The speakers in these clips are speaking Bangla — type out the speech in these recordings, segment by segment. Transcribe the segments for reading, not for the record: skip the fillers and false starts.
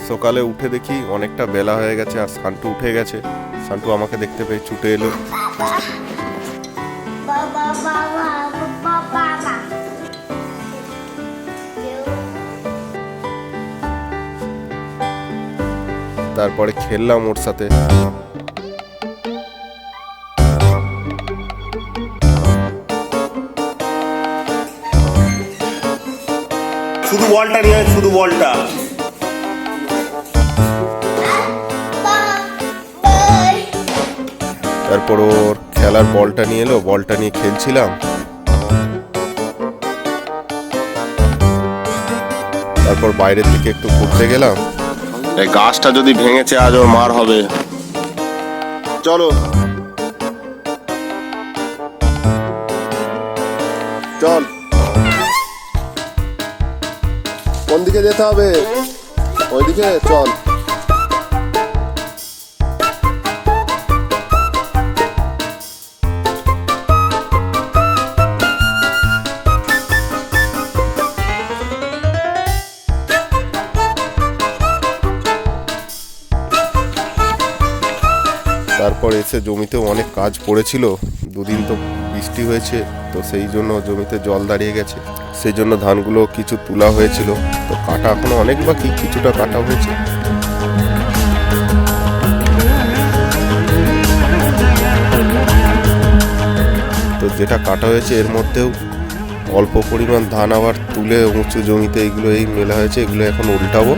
সকালে উঠে দেখি অনেকটা বেলা হয়ে গেছে আর সান্টু উঠে গেছে। সান্টু আমাকে দেখতে পেয়ে ছুটে এলো। তারপরে খেললাম ওর সাথে। শুধু বলটা নিয়ে শুধু বলটা। তারপর ওর খেলার বলটা নিয়ে এলো, বলটা নিয়ে খেলছিলাম। তারপর বাইরের দিকে একটু ঘুরতে গেলাম। এই গাছটা যদি ভেঙেছে আজ ওর মার হবে। চলো চল, কোন দিকে যেতে হবে? ওইদিকে চল। তারপর এসে জমিতে অনেক কাজ পড়েছিল। দুদিন তো বৃষ্টি হয়েছে, তো সেই জন্য জমিতে জল দাঁড়িয়ে গেছে। সেই জন্য ধানগুলো কিছু তোলা হয়েছিল, তো কাটা এখনো অনেক বাকি, কিছুটা কাটা হয়েছে। তো যেটা কাটা হয়েছে এর মধ্যেও অল্প পরিমাণ ধান আবার তুলে উঁচু জমিতে এইগুলো এই মেলা হয়েছে, এগুলো এখন উল্টাবো।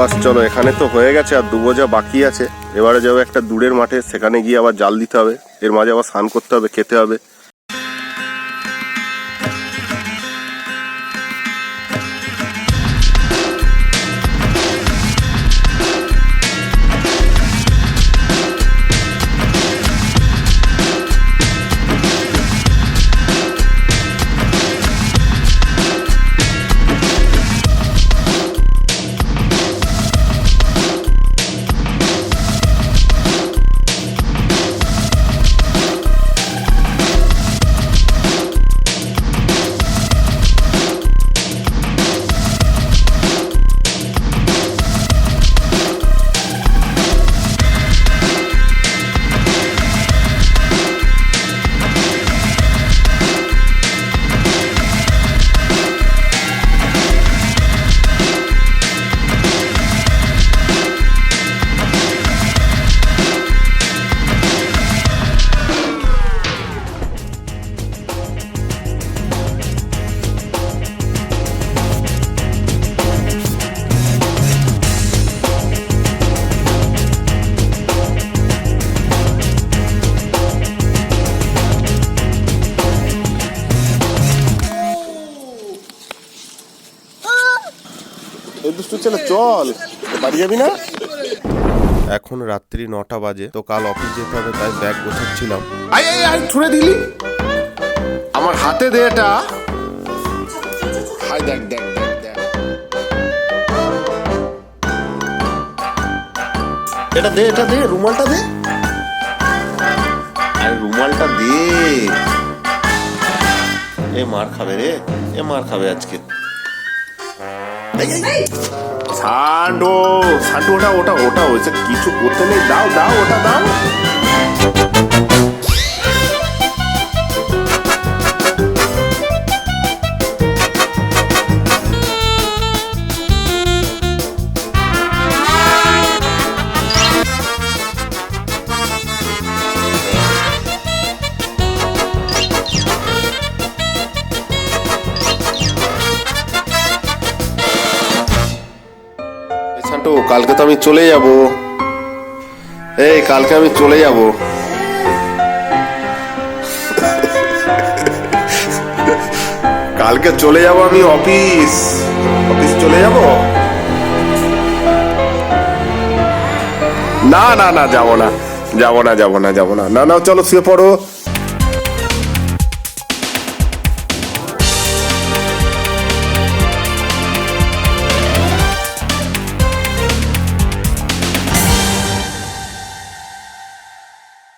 বাস চলো, এখানে তো হয়ে গেছে, আর 2 বোঝা বাকি আছে। এবারে যাবো একটা দূরের মাঠে, সেখানে গিয়ে আবার জাল দিতে হবে, এর মাঝে আবার স্নান করতে হবে, খেতে হবে। চল, বাড়ি যাবি না? এখন রাত্রি 9টা বাজে, তো কাল অফিস যেতে হবে, তাই ব্যাগ গোছাচ্ছিলাম। ছুঁড়ে দিলি আমার হাতে, দে এটা। হাই দেখ দেখ দেখ দেখ, এটা দে, এটা দে, রুমালটা দে। আরে রুমালটা দে। এ মার খাবে রে, এ মার খাবে আজকে। সান্টু সান্টু, ওটা ওটা ওটা হয়েছে, কিছু করতে নেই, দাও দাও, ওটা দাও। কালকে তো আমি চলে যাব, এই কালকে আমি চলে যাব। কালকে চলে যাব আমি, অফিস চলে যাব। না না না, যাবো না যাবো না যাবো না যাবো না, না না চলো শুয়ে পড়ো।